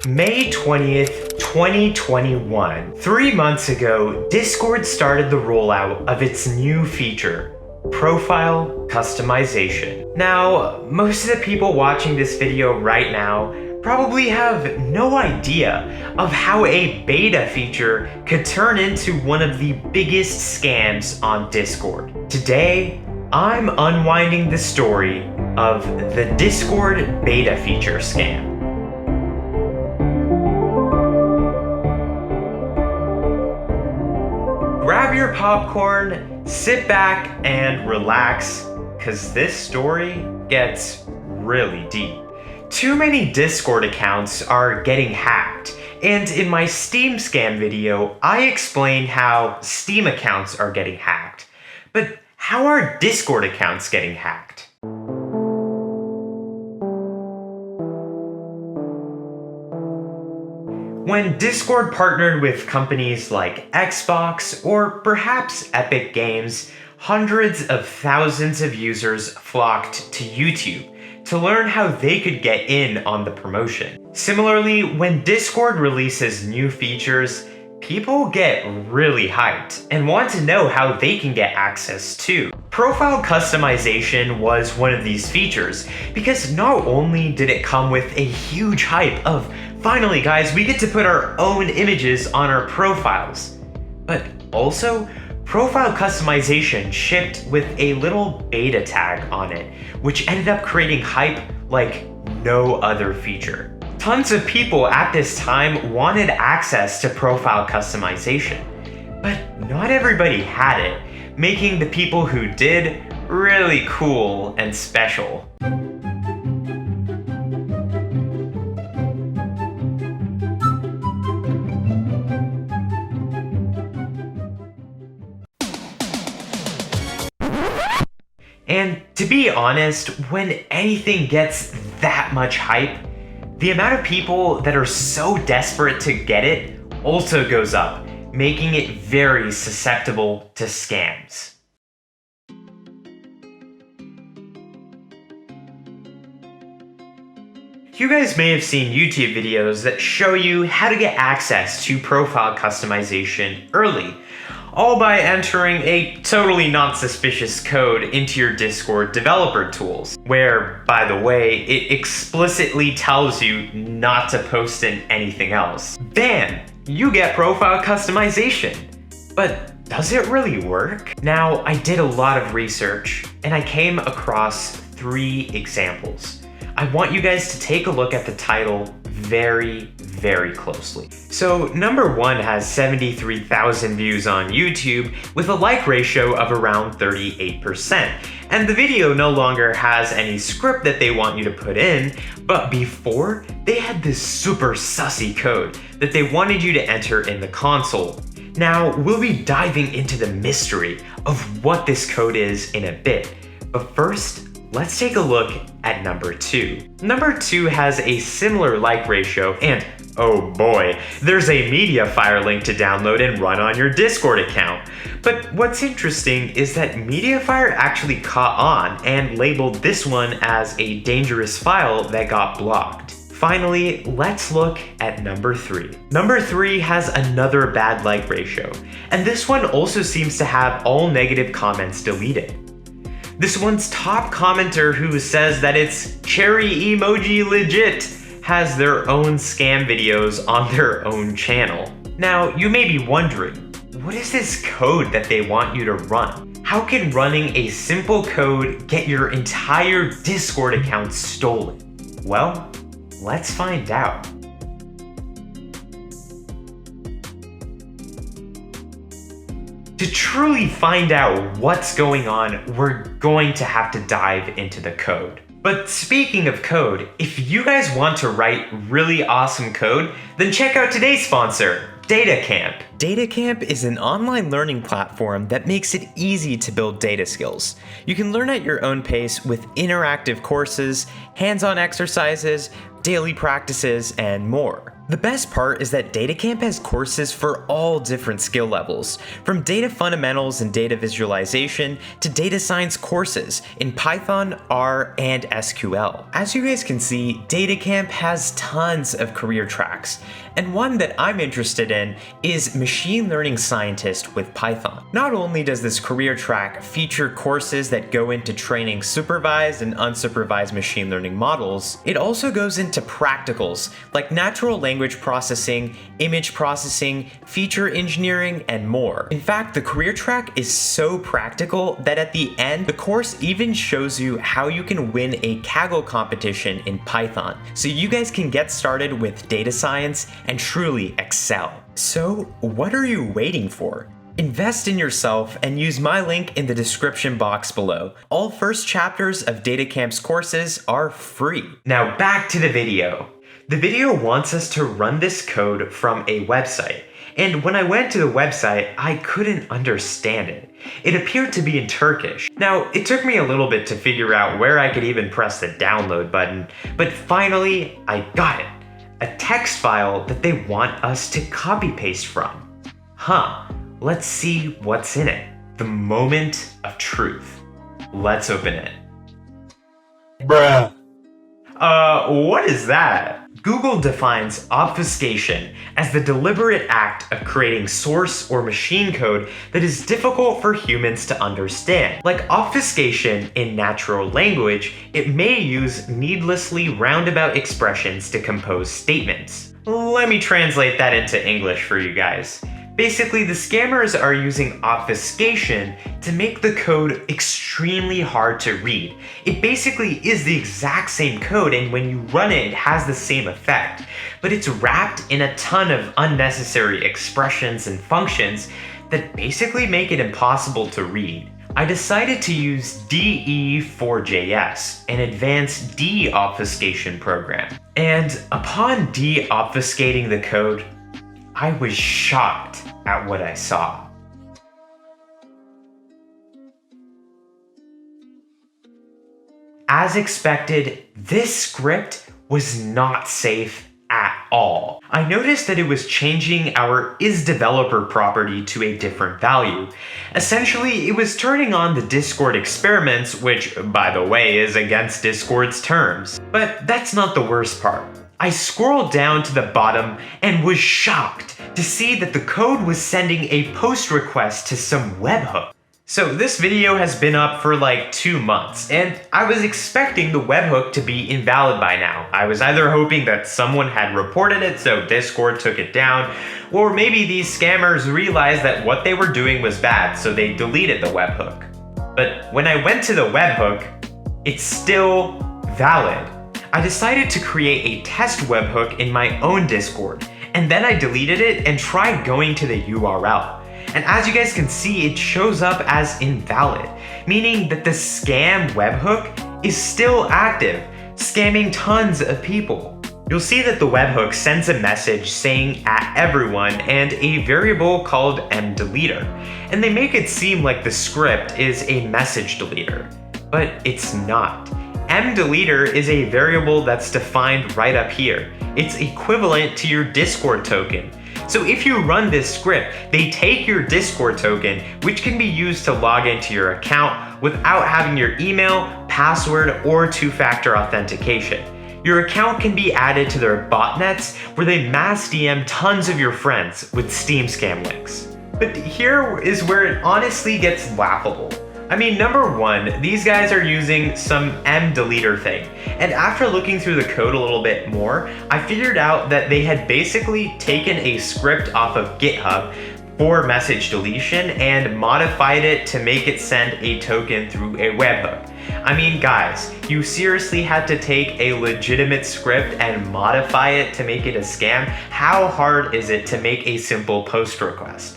May 20th, 2021. 3 months ago, Discord started the rollout of its new feature, profile customization. Now, most of the people watching this video right now probably have no idea of how a beta feature could turn into one of the biggest scams on Discord. Today, I'm unwinding the story of the Discord beta feature scam. Grab your popcorn, sit back and relax, cause this story gets really deep. Too many Discord accounts are getting hacked, and in my Steam scam video, I explain how Steam accounts are getting hacked. But how are Discord accounts getting hacked? When Discord partnered with companies like Xbox or perhaps Epic Games, hundreds of thousands of users flocked to YouTube to learn how they could get in on the promotion. Similarly, when Discord releases new features, people get really hyped and want to know how they can get access too. Profile customization was one of these features because not only did it come with a huge hype of, finally guys, we get to put our own images on our profiles, but also profile customization shipped with a little beta tag on it, which ended up creating hype like no other feature. Tons of people at this time wanted access to profile customization, but not everybody had it, making the people who did really cool and special. And to be honest, when anything gets that much hype, the amount of people that are so desperate to get it also goes up, making it very susceptible to scams. You guys may have seen YouTube videos that show you how to get access to profile customization early, all by entering a totally non-suspicious code into your Discord developer tools, where, by the way, it explicitly tells you not to post in anything else. Bam! You get profile customization. But does it really work? Now, I did a lot of research, and I came across 3 examples. I want you guys to take a look at the title very closely. So number 1 has 73,000 views on YouTube with a like ratio of around 38%. And the video no longer has any script that they want you to put in, but before, they had this super sussy code that they wanted you to enter in the console. Now, we'll be diving into the mystery of what this code is in a bit, but first, let's take a look at number 2. Number 2 has a similar like ratio, and oh boy, there's a Mediafire link to download and run on your Discord account. But what's interesting is that Mediafire actually caught on and labeled this one as a dangerous file that got blocked. Finally, let's look at number 3. Number 3 has another bad like ratio, and this one also seems to have all negative comments deleted. This one's top commenter, who says that it's cherry emoji legit, has their own scam videos on their own channel. Now, you may be wondering, what is this code that they want you to run? How can running a simple code get your entire Discord account stolen? Well, let's find out. To truly find out what's going on, we're going to have to dive into the code. But speaking of code, if you guys want to write really awesome code, then check out today's sponsor, DataCamp. DataCamp is an online learning platform that makes it easy to build data skills. You can learn at your own pace with interactive courses, hands-on exercises, daily practices, and more. The best part is that DataCamp has courses for all different skill levels, from data fundamentals and data visualization to data science courses in Python, R, and SQL. As you guys can see, DataCamp has tons of career tracks, and one that I'm interested in is Machine Learning Scientist with Python. Not only does this career track feature courses that go into training supervised and unsupervised machine learning models, it also goes into practicals like natural language processing, image processing, feature engineering, and more. In fact, the career track is so practical that at the end, the course even shows you how you can win a Kaggle competition in Python, so you guys can get started with data science and truly excel. So, what are you waiting for? Invest in yourself and use my link in the description box below. All first chapters of DataCamp's courses are free. Now back to the video. The video wants us to run this code from a website, and when I went to the website, I couldn't understand it. It appeared to be in Turkish. Now, it took me a little bit to figure out where I could even press the download button, but finally, I got it. A text file that they want us to copy-paste from. Let's see what's in it. The moment of truth. Let's open it. Bruh. What is that? Google defines obfuscation as the deliberate act of creating source or machine code that is difficult for humans to understand. Like obfuscation in natural language, it may use needlessly roundabout expressions to compose statements. Let me translate that into English for you guys. Basically, the scammers are using obfuscation to make the code extremely hard to read. It basically is the exact same code, and when you run it, it has the same effect. But it's wrapped in a ton of unnecessary expressions and functions that basically make it impossible to read. I decided to use DE4JS, an advanced de-obfuscation program. And upon de-obfuscating the code, I was shocked at what I saw. As expected, this script was not safe at all. I noticed that it was changing our isDeveloper property to a different value. Essentially, it was turning on the Discord experiments, which, by the way, is against Discord's terms. But that's not the worst part. I scrolled down to the bottom and was shocked to see that the code was sending a post request to some webhook. So this video has been up for like 2 months, and I was expecting the webhook to be invalid by now. I was either hoping that someone had reported it so Discord took it down, or maybe these scammers realized that what they were doing was bad, so they deleted the webhook. But when I went to the webhook, it's still valid. I decided to create a test webhook in my own Discord, and then I deleted it and tried going to the URL. And as you guys can see, it shows up as invalid, meaning that the scam webhook is still active, scamming tons of people. You'll see that the webhook sends a message saying @everyone and a variable called mdeleter, and they make it seem like the script is a message deleter, but it's not. mdeleter is a variable that's defined right up here. It's equivalent to your Discord token. So if you run this script, they take your Discord token, which can be used to log into your account without having your email, password, or two-factor authentication. Your account can be added to their botnets where they mass DM tons of your friends with Steam scam links. But here is where it honestly gets laughable. I mean, number one, these guys are using some mdeleter thing, and after looking through the code a little bit more, I figured out that they had basically taken a script off of GitHub for message deletion and modified it to make it send a token through a webhook. I mean, guys, you seriously had to take a legitimate script and modify it to make it a scam? How hard is it to make a simple post request?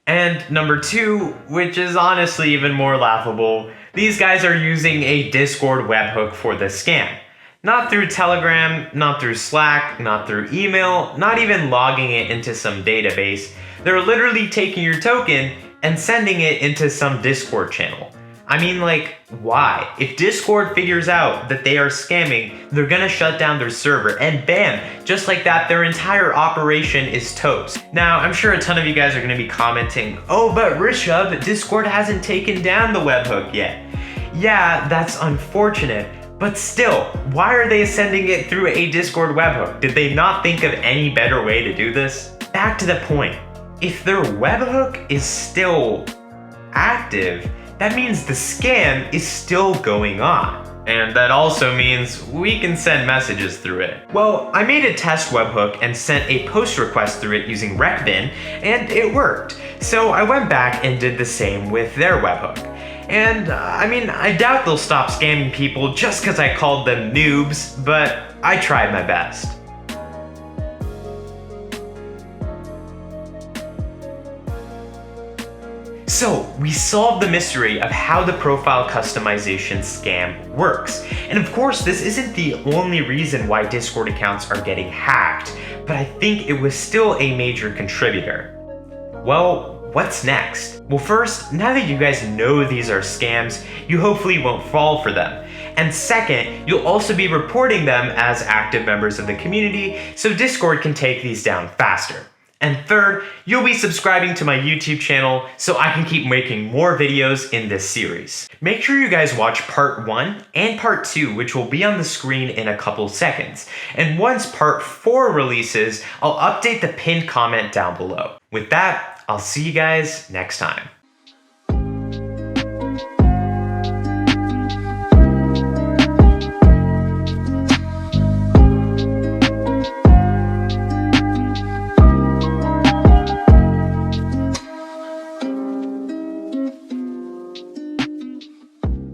And number two, which is honestly even more laughable, these guys are using a Discord webhook for the scam. Not through Telegram, not through Slack, not through email, not even logging it into some database. They're literally taking your token and sending it into some Discord channel. I mean, like, why? If Discord figures out that they are scamming, they're gonna shut down their server, and bam, just like that, their entire operation is toast. Now, I'm sure a ton of you guys are gonna be commenting, oh, but Rishab, Discord hasn't taken down the webhook yet. Yeah, that's unfortunate, but still, why are they sending it through a Discord webhook? Did they not think of any better way to do this? Back to the point, if their webhook is still active, that means the scam is still going on. And that also means we can send messages through it. Well, I made a test webhook and sent a post request through it using RecBin, and it worked. So I went back and did the same with their webhook. And I mean, I doubt they'll stop scamming people just because I called them noobs, but I tried my best. So, we solved the mystery of how the profile customization scam works. And of course, this isn't the only reason why Discord accounts are getting hacked, but I think it was still a major contributor. Well, what's next? Well, first, now that you guys know these are scams, you hopefully won't fall for them. And second, you'll also be reporting them as active members of the community, so Discord can take these down faster. And third, you'll be subscribing to my YouTube channel so I can keep making more videos in this series. Make sure you guys watch part 1 and part 2, which will be on the screen in a couple seconds. And once part 4 releases, I'll update the pinned comment down below. With that, I'll see you guys next time.